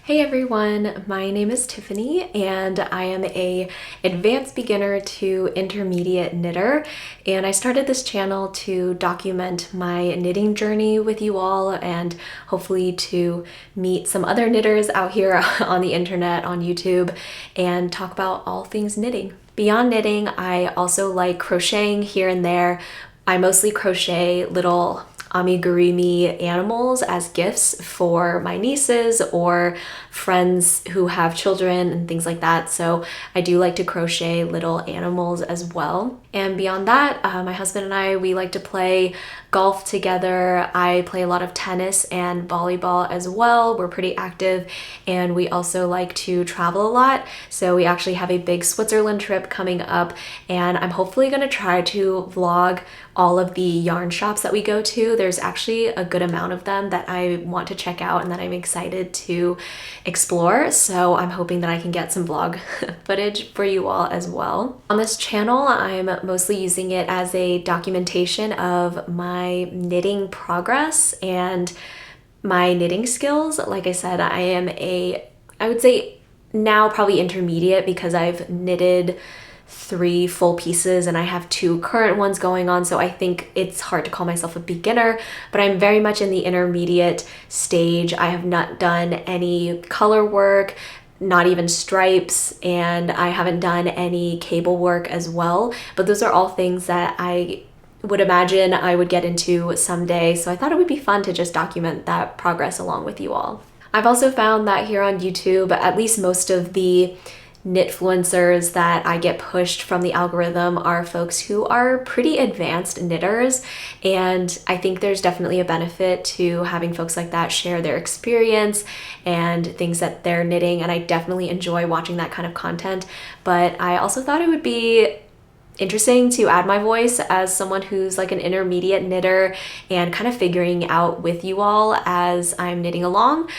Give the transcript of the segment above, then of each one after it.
Hey everyone, my name is Tiffany and I am a advanced beginner to intermediate knitter, and I started this channel to document my knitting journey with you all and hopefully to meet some other knitters out here on the internet, on YouTube, and talk about all things knitting. Beyond knitting, I also like crocheting here and there. I mostly crochet little amigurumi animals as gifts for my nieces or friends who have children and things like that. So I do like to crochet little animals as well. And beyond that, my husband and I, we like to play golf together. I play a lot of tennis and volleyball as well. We're pretty active, and we also like to travel a lot. So we actually have a big Switzerland trip coming up, and I'm hopefully going to try to vlog all of the yarn shops that we go to. There's actually a good amount of them that I want to check out and that I'm excited to explore. So I'm hoping that I can get some vlog footage for you all as well. On this channel, I'm mostly using it as a documentation of my knitting progress and my knitting skills. Like I said, I would say now probably intermediate because I've knitted 3 full pieces and I have 2 current ones going on, so I think it's hard to call myself a beginner, but I'm very much in the intermediate stage. I have not done any color work, not even stripes, and I haven't done any cable work as well, but those are all things that I would imagine I would get into someday, so I thought it would be fun to just document that progress along with you all. I've also found that here on YouTube, at least most of the knitfluencers that I get pushed from the algorithm are folks who are pretty advanced knitters, and I think there's definitely a benefit to having folks like that share their experience and things that they're knitting, and I definitely enjoy watching that kind of content. But I also thought it would be interesting to add my voice as someone who's like an intermediate knitter and kind of figuring out with you all as I'm knitting along.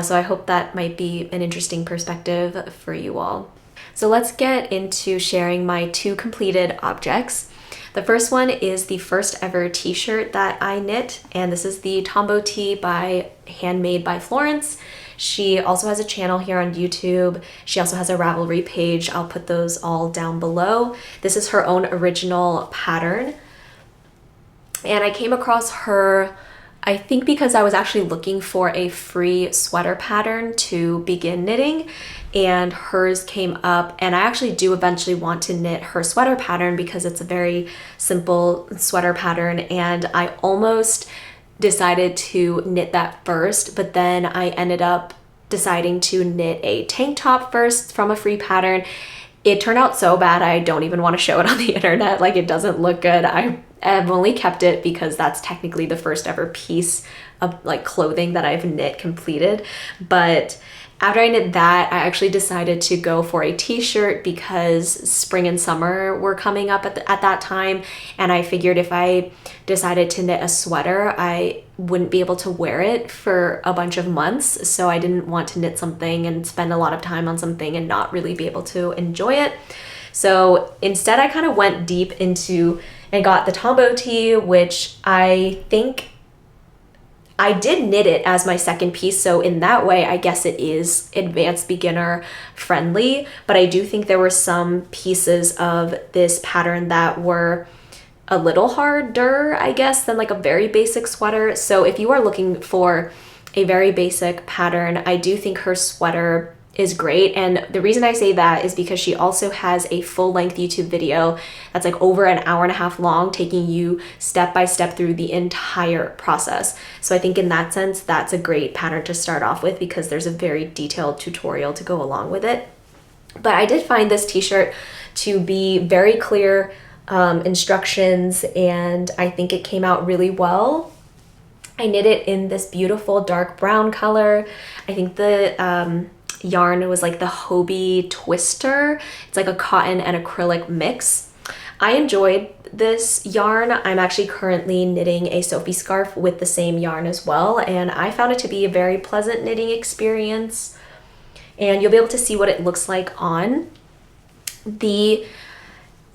So I hope that might be an interesting perspective for you all. So let's get into sharing my 2 completed objects. The first one is the first ever t-shirt that I knit, and this is the Tombo Tee handmade by Florence. She also has a channel here on YouTube. She also has a Ravelry page. I'll put those all down below. This is her own original pattern. And I came across her, I think because I was actually looking for a free sweater pattern to begin knitting, and hers came up, and I actually do eventually want to knit her sweater pattern because it's a very simple sweater pattern, and I almost decided to knit that first, but then I ended up deciding to knit a tank top first from a free pattern. It turned out so bad I don't even want to show it on the internet. Like, it doesn't look good. I've only kept it because that's technically the first ever piece of like clothing that I've knit completed. But after I knit that, I actually decided to go for a t-shirt because spring and summer were coming up at that time, and I figured if I decided to knit a sweater, I wouldn't be able to wear it for a bunch of months, so I didn't want to knit something and spend a lot of time on something and not really be able to enjoy it. So instead I kind of went deep into and got the Tombo Tee, which I think I did knit it as my second piece, so in that way, I guess it is advanced beginner friendly, but I do think there were some pieces of this pattern that were a little harder, I guess, than like a very basic sweater. So if you are looking for a very basic pattern, I do think her sweater is great. And the reason I say that is because she also has a full-length YouTube video that's like over an hour and a half long, taking you step by step through the entire process. So I think in that sense, that's a great pattern to start off with because there's a very detailed tutorial to go along with it. But I did find this t-shirt to be very clear instructions, and I think it came out really well. I knit it in this beautiful dark brown color. I think the yarn was like the Hobie Twister. It's like a cotton and acrylic mix. I enjoyed this yarn. I'm actually currently knitting a Sophie scarf with the same yarn as well, and I found it to be a very pleasant knitting experience, and you'll be able to see what it looks like on. The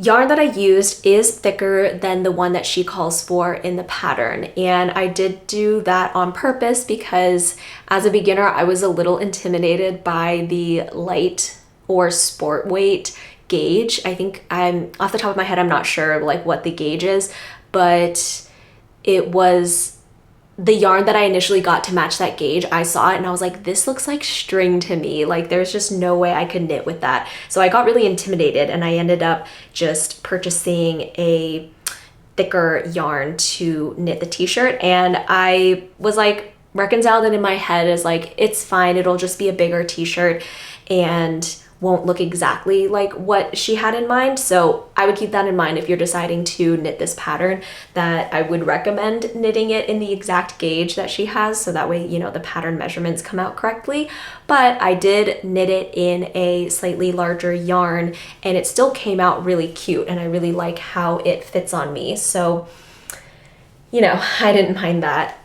yarn that I used is thicker than the one that she calls for in the pattern. And I did do that on purpose because as a beginner, I was a little intimidated by the light or sport weight gauge. I think I'm off the top of my head, I'm not sure like what the gauge is, but it was the yarn that I initially got to match that gauge. I saw it and I was like, this looks like string to me. Like there's just no way I could knit with that. So I got really intimidated and I ended up just purchasing a thicker yarn to knit the t-shirt. And I was like reconciled it in my head as like, it's fine. It'll just be a bigger t-shirt and won't look exactly like what she had in mind. So I would keep that in mind if you're deciding to knit this pattern, that I would recommend knitting it in the exact gauge that she has, so that way, you know, the pattern measurements come out correctly. But I did knit it in a slightly larger yarn and it still came out really cute and I really like how it fits on me. So, you know, I didn't mind that.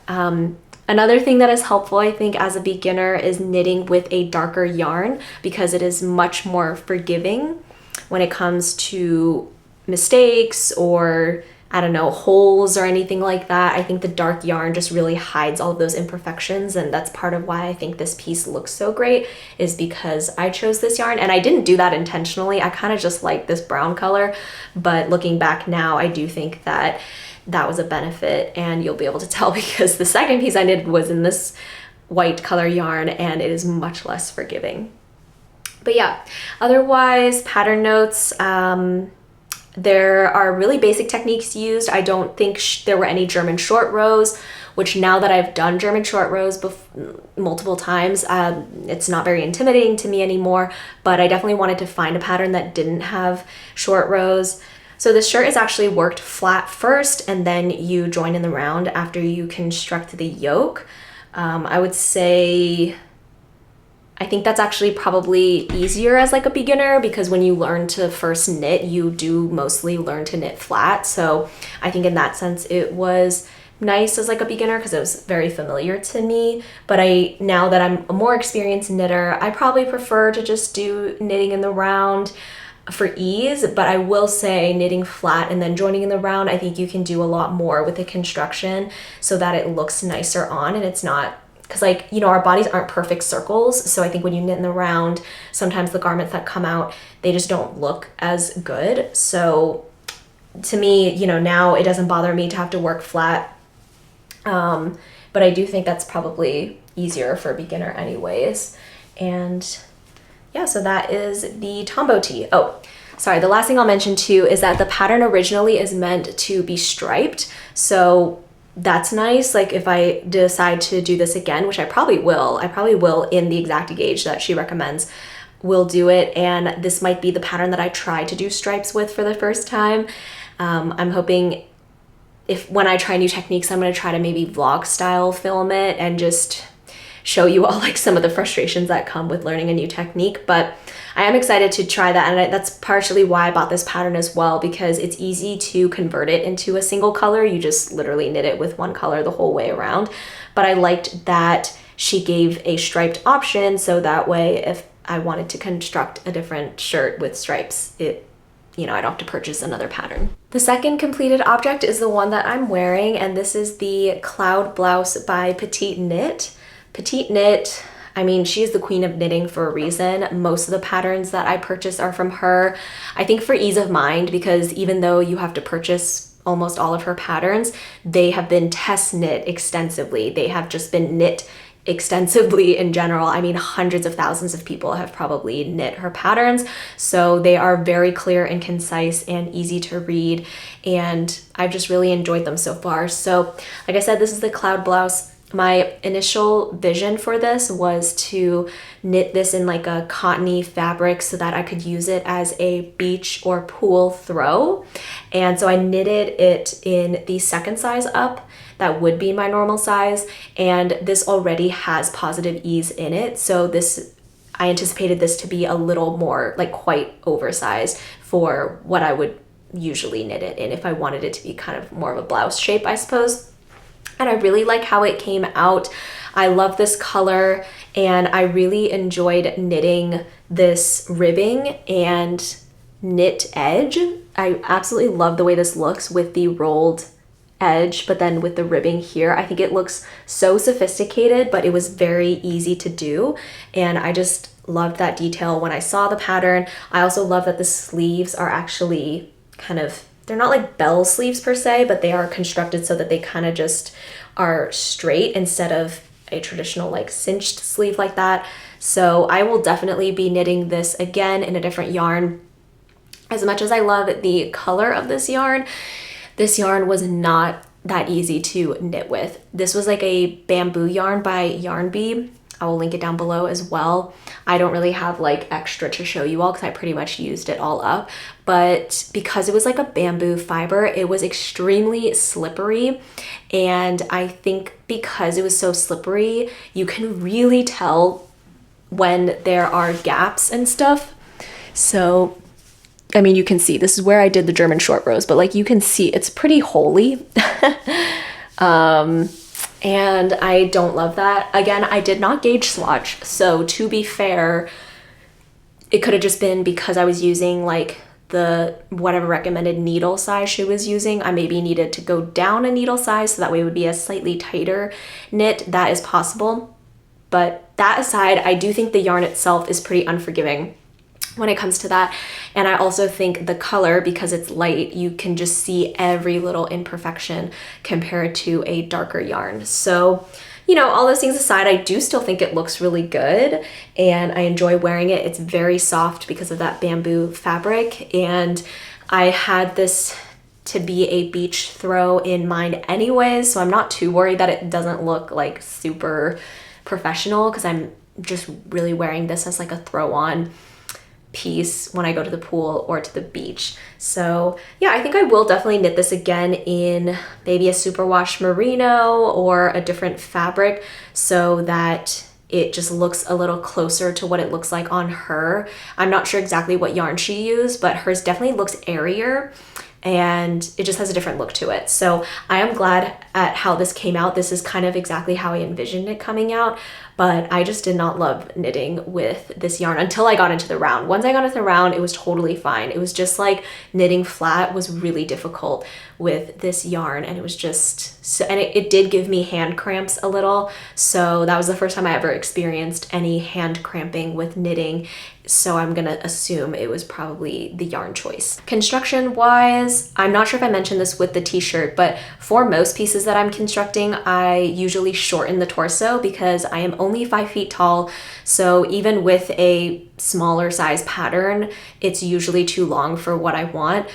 Another thing that is helpful, I think, as a beginner is knitting with a darker yarn because it is much more forgiving when it comes to mistakes or, I don't know, holes or anything like that. I think the dark yarn just really hides all of those imperfections, and that's part of why I think this piece looks so great, is because I chose this yarn and I didn't do that intentionally. I kind of just like this brown color, but looking back now, I do think that that was a benefit, and you'll be able to tell because the second piece I knitted was in this white color yarn and it is much less forgiving. But yeah, otherwise pattern notes, there are really basic techniques used. I don't think there were any German short rows, which now that I've done German short rows multiple times, it's not very intimidating to me anymore, but I definitely wanted to find a pattern that didn't have short rows. So this shirt is actually worked flat first and then you join in the round after you construct the yoke. I would say, I think that's actually probably easier as like a beginner because when you learn to first knit, you do mostly learn to knit flat. So I think in that sense, it was nice as like a beginner because it was very familiar to me. But now that I'm a more experienced knitter, I probably prefer to just do knitting in the round for ease. But I will say knitting flat and then joining in the round, I think you can do a lot more with the construction so that it looks nicer on, and it's not, because like, you know, our bodies aren't perfect circles. So I think when you knit in the round, sometimes the garments that come out, they just don't look as good. So to me, you know, now it doesn't bother me to have to work flat. But I do think that's probably easier for a beginner anyways. And yeah, so that is the Tombo Tee. Oh, sorry, the last thing I'll mention too is that the pattern originally is meant to be striped. So that's nice. Like if I decide to do this again, which I probably will in the exact gauge that she recommends, we'll do it. And this might be the pattern that I try to do stripes with for the first time. I'm hoping when I try new techniques, I'm gonna try to maybe vlog style film it and just show you all like some of the frustrations that come with learning a new technique. But I am excited to try that, and that's partially why I bought this pattern as well, because it's easy to convert it into a single color. You just literally knit it with one color the whole way around. But I liked that she gave a striped option, so that way if I wanted to construct a different shirt with stripes, I don't have to purchase another pattern. The second completed object is the one that I'm wearing, and this is the Cloud Blouse by Petite Knit. Petite Knit, I mean, she's the queen of knitting for a reason. Most of the patterns that I purchase are from her. I think for ease of mind, because even though you have to purchase almost all of her patterns, they have been test knit extensively. They have just been knit extensively in general. I mean, hundreds of thousands of people have probably knit her patterns. So they are very clear and concise and easy to read. And I've just really enjoyed them so far. So like I said, this is the Cloud Blouse. My initial vision for this was to knit this in like a cottony fabric so that I could use it as a beach or pool throw. And so I knitted it in the second size up. That would be my normal size. And this already has positive ease in it. So I anticipated this to be a little more like quite oversized for what I would usually knit it in if I wanted it to be kind of more of a blouse shape, I suppose. And I really like how it came out. I love this color, and I really enjoyed knitting this ribbing and knit edge. I absolutely love the way this looks with the rolled edge, but then with the ribbing here, I think it looks so sophisticated, but it was very easy to do. And I just loved that detail when I saw the pattern. I also love that the sleeves are actually kind of, they're not like bell sleeves per se, but they are constructed so that they kind of just are straight instead of a traditional like cinched sleeve like that. So I will definitely be knitting this again in a different yarn. As much as I love the color of this yarn was not that easy to knit with. This was like a bamboo yarn by Yarn Bee. I will link it down below as well. I don't really have like extra to show you all because I pretty much used it all up, but because it was like a bamboo fiber, it was extremely slippery. And I think because it was so slippery, you can really tell when there are gaps and stuff. So, I mean, you can see, this is where I did the German short rows, but like you can see it's pretty holy. And I don't love that. Again, I did not gauge swatch, so to be fair, it could have just been because I was using like the whatever recommended needle size she was using. I maybe needed to go down a needle size so that way it would be a slightly tighter knit. That is possible. But that aside, I do think the yarn itself is pretty unforgiving when it comes to that. And I also think the color, because it's light, you can just see every little imperfection compared to a darker yarn. So, you know, all those things aside, I do still think it looks really good and I enjoy wearing it. It's very soft because of that bamboo fabric. And I had this to be a beach throw in mind anyways, so I'm not too worried that it doesn't look like super professional because I'm just really wearing this as like a throw on piece when I go to the pool or to the beach. So yeah, I think I will definitely knit this again in maybe a superwash merino or a different fabric so that it just looks a little closer to what it looks like on her. I'm not sure exactly what yarn she used, but hers definitely looks airier and it just has a different look to it. So I am glad at how this came out. This is kind of exactly how I envisioned it coming out, but I just did not love knitting with this yarn until I got into the round. Once I got into the round, it was totally fine. It was just like knitting flat was really difficult with this yarn, and it was just, so, and it did give me hand cramps a little. So that was the first time I ever experienced any hand cramping with knitting. So I'm gonna assume it was probably the yarn choice. Construction wise, I'm not sure if I mentioned this with the t-shirt, but for most pieces that I'm constructing, I usually shorten the torso because I am only 5 feet tall. So even with a smaller size pattern, it's usually too long for what I want.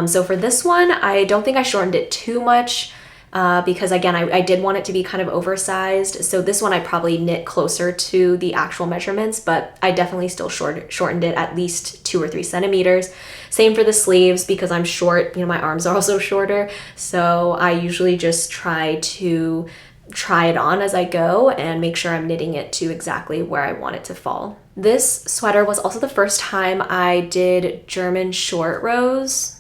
So for this one, I don't think I shortened it too much. Because again, I did want it to be kind of oversized. So this one I probably knit closer to the actual measurements, but I definitely still shortened it at least 2 or 3 centimeters. Same for the sleeves because I'm short, you know, my arms are also shorter. So I usually just try it on as I go and make sure I'm knitting it to exactly where I want it to fall. This sweater was also the first time I did German short rows.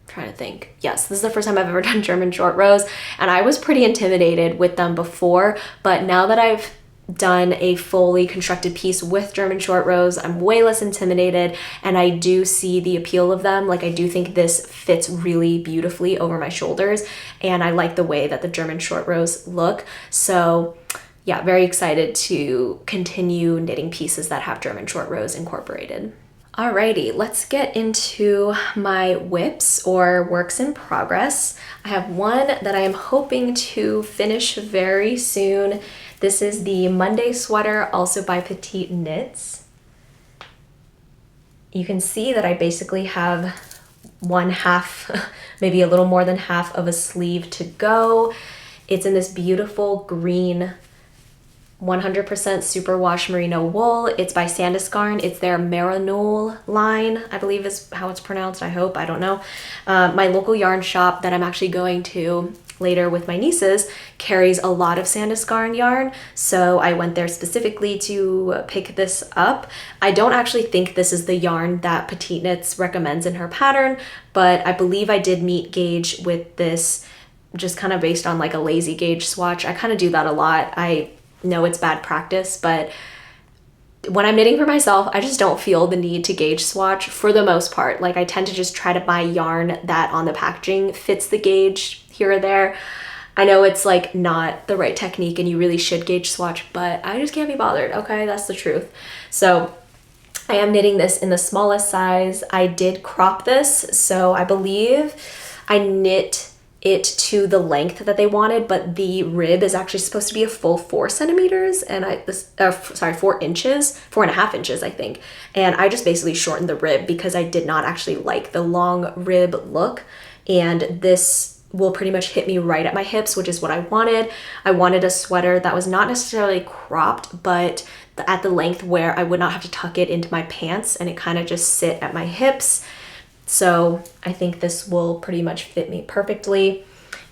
Trying to think. Yes, this is the first time I've ever done German short rows, and I was pretty intimidated with them before, but now that I've done a fully constructed piece with German short rows, I'm way less intimidated, and I do see the appeal of them. Like, I do think this fits really beautifully over my shoulders, and I like the way that the German short rows look. So yeah, very excited to continue knitting pieces that have German short rows incorporated. Alrighty, let's get into my whips or works in progress. I have one that I am hoping to finish very soon. This is the Monday sweater, also by Petite Knits. You can see that I basically have one half, maybe a little more than half of a sleeve to go. It's in this beautiful green 100% superwash merino wool. It's by Sandisgarn. It's their Merino line, I believe is how it's pronounced. I hope, I don't know. My local yarn shop that I'm actually going to later with my nieces carries a lot of Sandisgarn yarn, so I went there specifically to pick this up. I don't actually think this is the yarn that Petite Knits recommends in her pattern, but I believe I did meet gauge with this just kind of based on like a lazy gauge swatch. I kind of do that a lot. I know it's bad practice, but when I'm knitting for myself, I just don't feel the need to gauge swatch for the most part. Like I tend to just try to buy yarn that on the packaging fits the gauge here or there. I know it's like not the right technique and you really should gauge swatch, but I just can't be bothered. Okay, that's the truth. So I am knitting this in the smallest size. I did crop this, so I believe I knit it to the length that they wanted, but the rib is actually supposed to be a full 4 centimeters and 4 inches, 4.5 inches, I think. And I just basically shortened the rib because I did not actually like the long rib look. And this will pretty much hit me right at my hips, which is what I wanted. I wanted a sweater that was not necessarily cropped, but at the length where I would not have to tuck it into my pants and it kind of just sit at my hips. So I think this will pretty much fit me perfectly.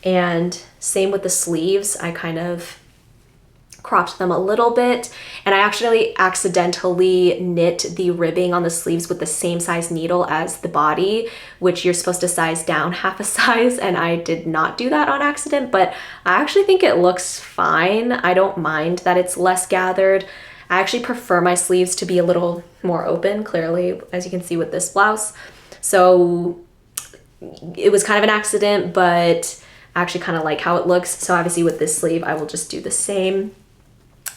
And same with the sleeves. I kind of cropped them a little bit, and I actually accidentally knit the ribbing on the sleeves with the same size needle as the body, which you're supposed to size down half a size, and I did not do that on accident, but I actually think it looks fine. I don't mind that it's less gathered. I actually prefer my sleeves to be a little more open, clearly, as you can see with this blouse. So it was kind of an accident, but I actually kind of like how it looks. So obviously with this sleeve, I will just do the same.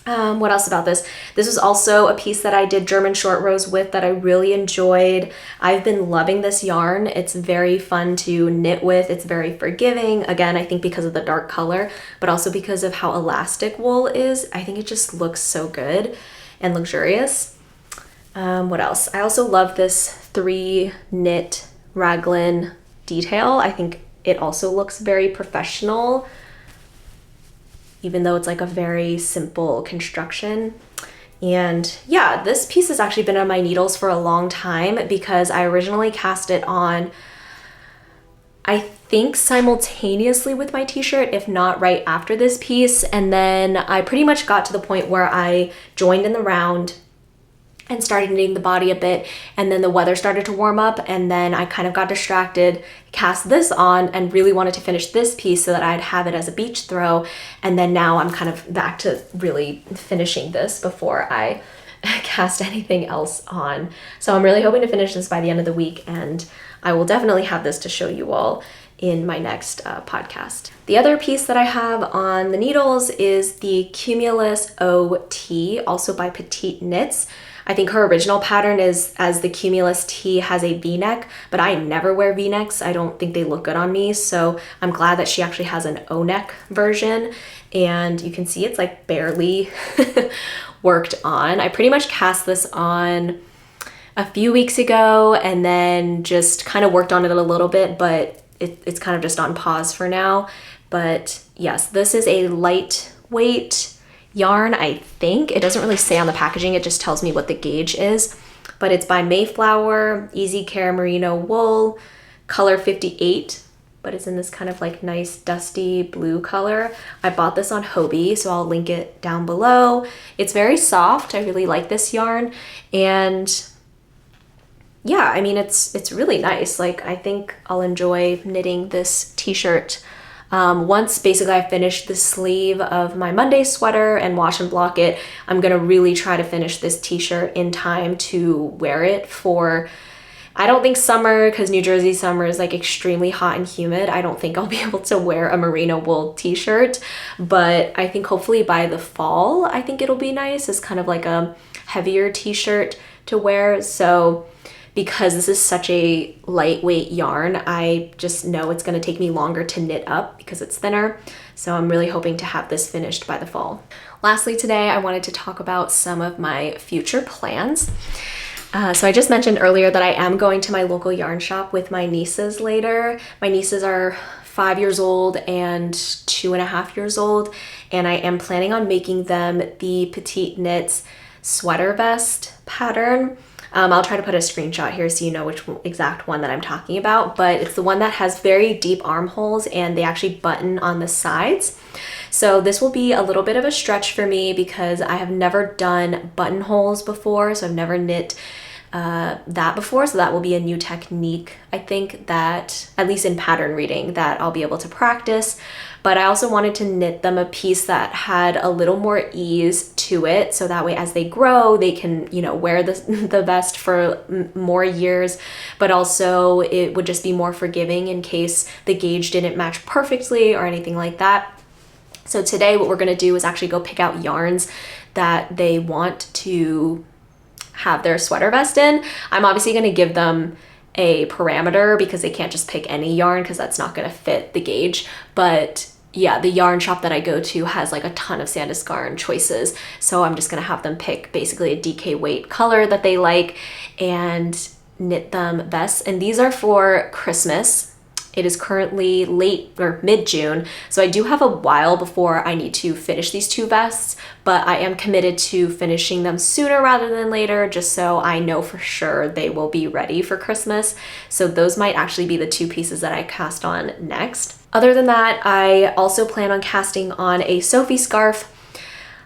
What else about this? This was also a piece that I did German short rows with that I really enjoyed. I've been loving this yarn. It's very fun to knit with. It's very forgiving. Again, I think because of the dark color, but also because of how elastic wool is. I think it just looks so good and luxurious. What else? I also love this 3 knit raglan detail. I think it also looks very professional, even though it's like a very simple construction. And yeah, this piece has actually been on my needles for a long time because I originally cast it on, I think simultaneously with my t-shirt, if not right after this piece. And then I pretty much got to the point where I joined in the round and started knitting the body a bit, and then the weather started to warm up, and then I kind of got distracted, cast this on, and really wanted to finish this piece so that I'd have it as a beach throw. And then now I'm kind of back to really finishing this before I cast anything else on. So I'm really hoping to finish this by the end of the week, and I will definitely have this to show you all in my next podcast. The other piece that I have on the needles is the Cumulus OT, also by Petite Knits. I think her original pattern is as the Cumulus Tee has a V-neck, but I never wear V-necks. I don't think they look good on me, so I'm glad that she actually has an O-neck version, and you can see it's like barely worked on. I pretty much cast this on a few weeks ago and then just kind of worked on it a little bit, but it's kind of just on pause for now. But yes, this is a lightweight yarn, I think. It doesn't really say on the packaging, it just tells me what the gauge is, but it's by Mayflower, Easy Care Merino Wool, color 58, but it's in this kind of like nice dusty blue color. I bought this on Hobie, so I'll link it down below. It's very soft. I really like this yarn, and yeah, I mean, it's really nice. Like, I think I'll enjoy knitting this t-shirt. Once basically I finish the sleeve of my Monday sweater and wash and block it, I'm gonna really try to finish this t-shirt in time to wear it for, I don't think summer, because New Jersey summer is like extremely hot and humid. I don't think I'll be able to wear a merino wool t-shirt, but I think hopefully by the fall, I think it'll be nice. It's kind of like a heavier t-shirt to wear. So because this is such a lightweight yarn, I just know it's gonna take me longer to knit up because it's thinner. So I'm really hoping to have this finished by the fall. Lastly today, I wanted to talk about some of my future plans. So I just mentioned earlier that I am going to my local yarn shop with my nieces later. My nieces are 5 years old and 2.5 years old, and I am planning on making them the Petite Knits sweater vest pattern. I'll try to put a screenshot here so you know which exact one that I'm talking about, but it's the one that has very deep armholes and they actually button on the sides. So this will be a little bit of a stretch for me because I have never done buttonholes before, so I've never knit that before, so that will be a new technique, I think, that at least in pattern reading that I'll be able to practice. But I also wanted to knit them a piece that had a little more ease to it, so that way as they grow they can, you know, wear the vest for more years, but also it would just be more forgiving in case the gauge didn't match perfectly or anything like that. So today what we're going to do is actually go pick out yarns that they want to have their sweater vest in. I'm obviously going to give them a parameter because they can't just pick any yarn because that's not going to fit the gauge. But yeah, the yarn shop that I go to has like a ton of Sandisgarn choices. So I'm just going to have them pick basically a DK weight color that they like and knit them vests. And these are for Christmas. It is currently late or mid-June, so I do have a while before I need to finish these two vests, but I am committed to finishing them sooner rather than later, just so I know for sure they will be ready for Christmas. So those might actually be the two pieces that I cast on next. Other than that, I also plan on casting on a Sophie scarf.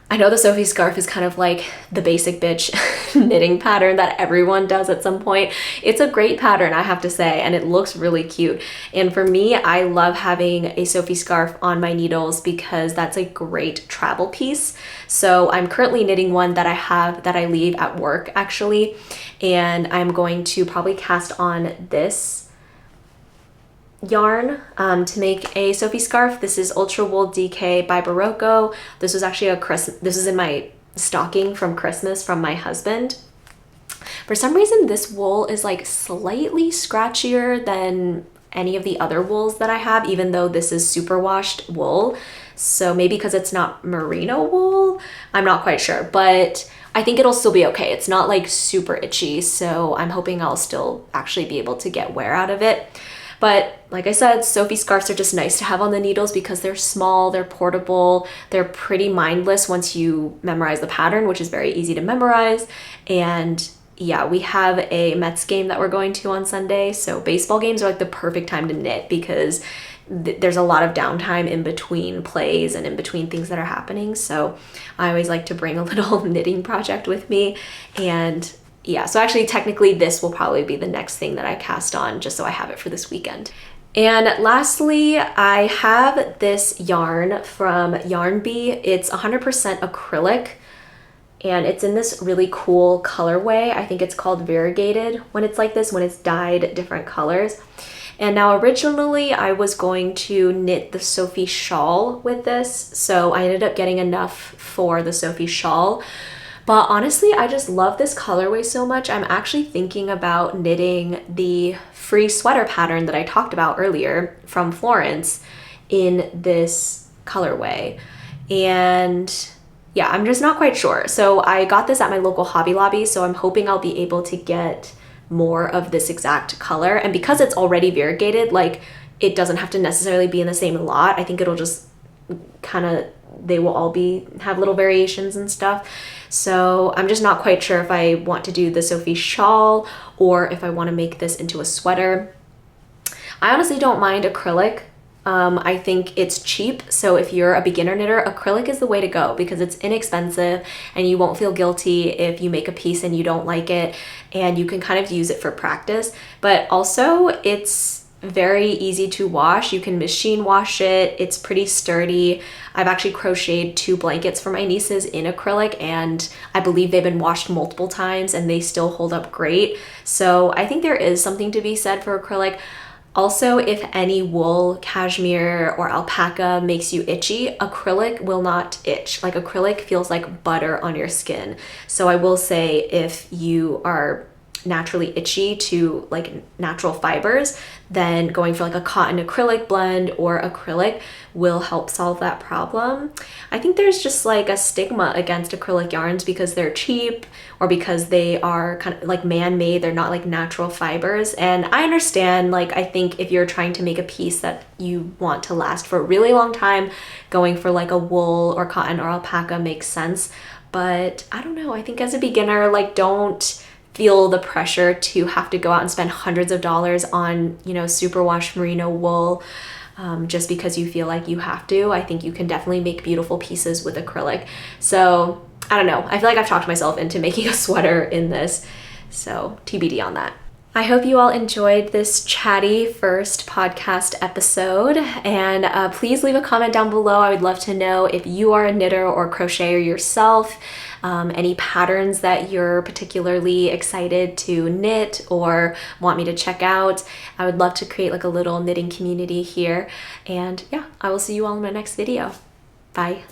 I know the Sophie scarf is kind of like the basic bitch knitting pattern that everyone does at some point. It's a great pattern, I have to say, and it looks really cute. And for me, I love having a Sophie scarf on my needles because that's a great travel piece. So I'm currently knitting one that I leave at work actually, and I'm going to probably cast on this yarn to make a Sophie scarf. This is Ultra Wool DK by Barocco. This was actually this is in my stocking from Christmas from my husband. For some reason, this wool is like slightly scratchier than any of the other wools that I have, even though this is superwashed wool. So maybe because it's not merino wool, I'm not quite sure, but I think it'll still be okay. It's not like super itchy, so I'm hoping I'll still actually be able to get wear out of it. But like I said, Sophie scarves are just nice to have on the needles because they're small, they're portable, they're pretty mindless once you memorize the pattern, which is very easy to memorize. And yeah, we have a Mets game that we're going to on Sunday, so baseball games are like the perfect time to knit because there's a lot of downtime in between plays and in between things that are happening. So I always like to bring a little knitting project with me. And yeah, so actually technically this will probably be the next thing that I cast on just so I have it for this weekend. And lastly, I have this yarn from Yarn Bee. It's 100% acrylic and it's in this really cool colorway. I think it's called variegated when it's like this, when it's dyed different colors. And now originally I was going to knit the Sophie shawl with this, so I ended up getting enough for the Sophie shawl. But honestly, I just love this colorway so much. I'm actually thinking about knitting the free sweater pattern that I talked about earlier from Florence in this colorway. And yeah, I'm just not quite sure. So I got this at my local Hobby Lobby, so I'm hoping I'll be able to get more of this exact color. And because it's already variegated, like it doesn't have to necessarily be in the same lot. I think it'll just they will all have little variations and stuff. So I'm just not quite sure if I want to do the Sophie shawl or if I want to make this into a sweater. I honestly don't mind acrylic. I think it's cheap, so if you're a beginner knitter, acrylic is the way to go because it's inexpensive and you won't feel guilty if you make a piece and you don't like it, and you can kind of use it for practice. But also it's very easy to wash. You can machine wash it. It's pretty sturdy. I've actually crocheted 2 blankets for my nieces in acrylic, and I believe they've been washed multiple times and they still hold up great. So I think there is something to be said for acrylic. Also, if any wool, cashmere, or alpaca makes you itchy, acrylic will not itch. Like acrylic feels like butter on your skin. So I will say if you are naturally itchy to like natural fibers, then going for like a cotton acrylic blend or acrylic will help solve that problem. I think there's just like a stigma against acrylic yarns because they're cheap or because they are kind of like man-made, they're not like natural fibers. And I understand, like I think if you're trying to make a piece that you want to last for a really long time, going for like a wool or cotton or alpaca makes sense. But I don't know, I think as a beginner, like don't feel the pressure to have to go out and spend hundreds of dollars on, you know, superwash merino wool just because you feel like you have to. I think you can definitely make beautiful pieces with acrylic. So I don't know, I feel like I've talked myself into making a sweater in this. So TBD on that. I hope you all enjoyed this chatty first podcast episode, and please leave a comment down below. I would love to know if you are a knitter or crocheter yourself, any patterns that you're particularly excited to knit or want me to check out. I would love to create like a little knitting community here, and yeah, I will see you all in my next video. Bye.